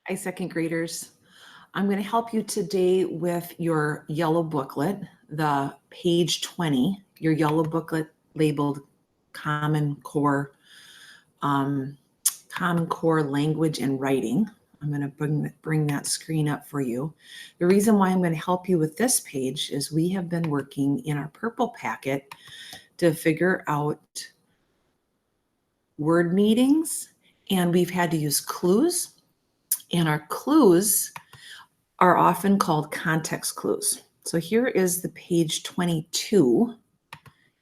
Hi, second graders. I'm going to help you today with your yellow booklet, the page 20, your yellow booklet labeled um, Common Core Language and Writing. I'm going to bring that screen up for you. The reason why I'm going to help you with this page is we have been working in our purple packet to figure out word meanings, and we've had to use clues, and our clues are often called context clues. So here is the page 22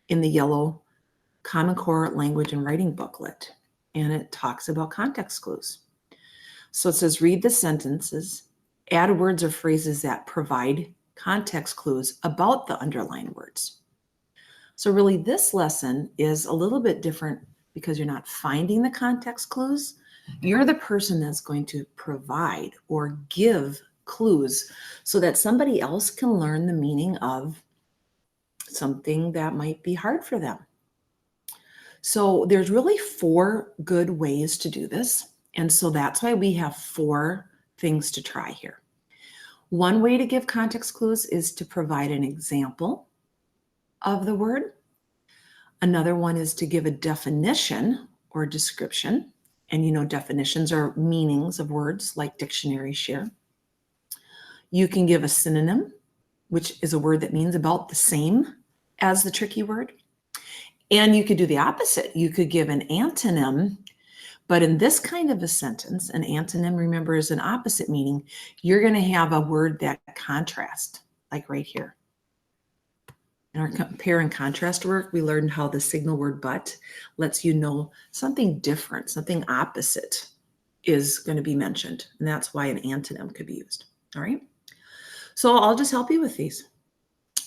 in the yellow Common Core Language and Writing booklet, and it talks about context clues. So it says, read the sentences, add words or phrases that provide context clues about the underlined words. So really this lesson is a little bit different because you're not finding the context clues. You're the person that's going to provide or give clues so that somebody else can learn the meaning of something that might be hard for them. So there's really 4 good ways to do this. And so that's why we have 4 things to try here. One way to give context clues is to provide an example of the word. Another one is to give a definition or description. And you know, definitions are meanings of words like dictionaries share. You can give a synonym, which is a word that means about the same as the tricky word. And you could do the opposite. You could give an antonym, but in this kind of a sentence, an antonym, remember, is an opposite meaning. You're going to have a word that contrasts, like right here. In our compare and contrast work, we learned how the signal word but lets you know something different, something opposite is going to be mentioned. And that's why an antonym could be used. All right. So I'll just help you with these.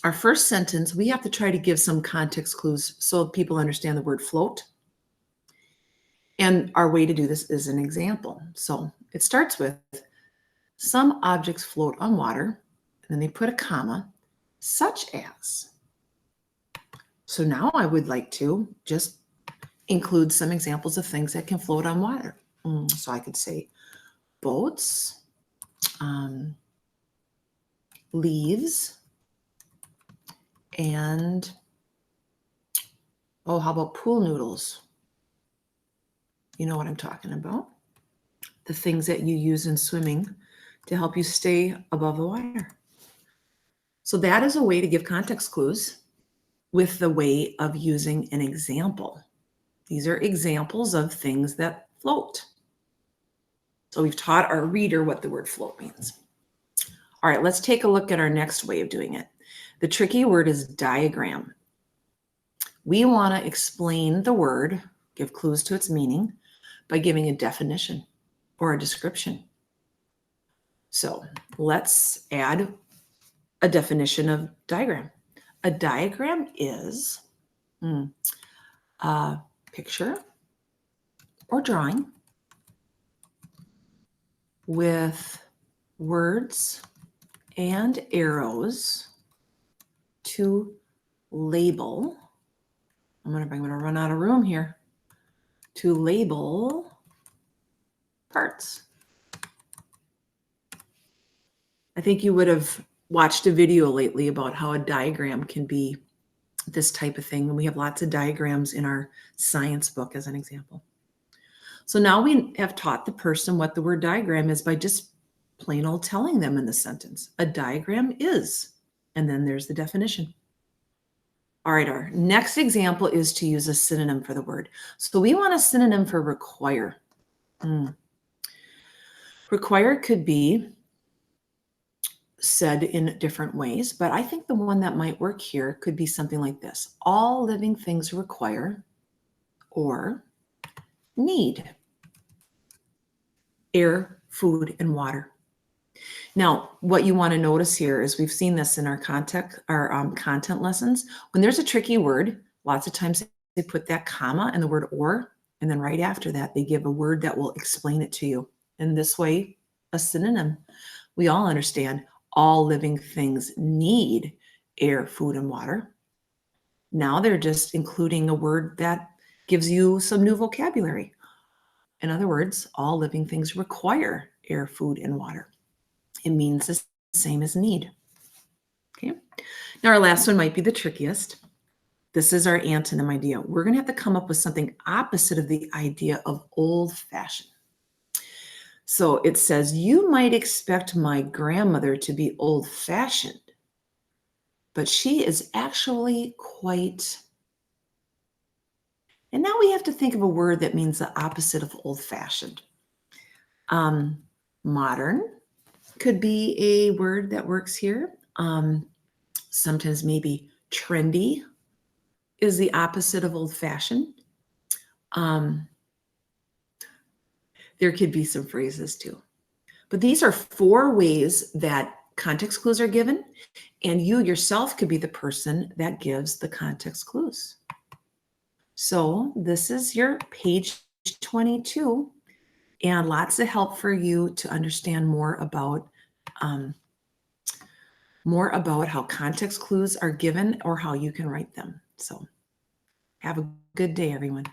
Our first sentence, we have to try to give some context clues so people understand the word float. And our way to do this is an example. So it starts with, some objects float on water, and then they put a comma, such as. So now I would like to just include some examples of things that can float on water. So I could say boats, leaves, and, how about pool noodles? You know what I'm talking about. The things that you use in swimming to help you stay above the water. So that is a way to give context clues with the way of using an example. These are examples of things that float. So we've taught our reader what the word float means. All right, let's take a look at our next way of doing it. The tricky word is diagram. We want to explain the word, give clues to its meaning, by giving a definition or a description. So let's add a definition of diagram. A diagram is a picture or drawing with words and arrows to label. I'm going to run out of room here. To label parts. I think you would have watched a video lately about how a diagram can be this type of thing. And we have lots of diagrams in our science book as an example. So now we have taught the person what the word diagram is by just plain old telling them in the sentence. A diagram is, and then there's the definition. All right, our next example is to use a synonym for the word. So we want a synonym for require. Require could be said in different ways, but I think the one that might work here could be something like this. All living things require or need air, food, and water. Now, what you want to notice here is we've seen this in our content lessons. When there's a tricky word, lots of times they put that comma and the word or, and then right after that, they give a word that will explain it to you. And this way, a synonym. We all understand all living things need air, food, and water. Now they're just including a word that gives you some new vocabulary. In other words, all living things require air, food, and water. It means the same as need. Okay. Now, our last one might be the trickiest. This is our antonym idea. We're going to have to come up with something opposite of the idea of old-fashioned. So it says, you might expect my grandmother to be old-fashioned, but she is actually quite... And now we have to think of a word that means the opposite of old-fashioned. Modern could be a word that works here. Sometimes maybe trendy is the opposite of old-fashioned. There could be some phrases too. But these are 4 ways that context clues are given, and you yourself could be the person that gives the context clues. So this is your page 22, and lots of help for you to understand more about how context clues are given or how you can write them. So have a good day, everyone.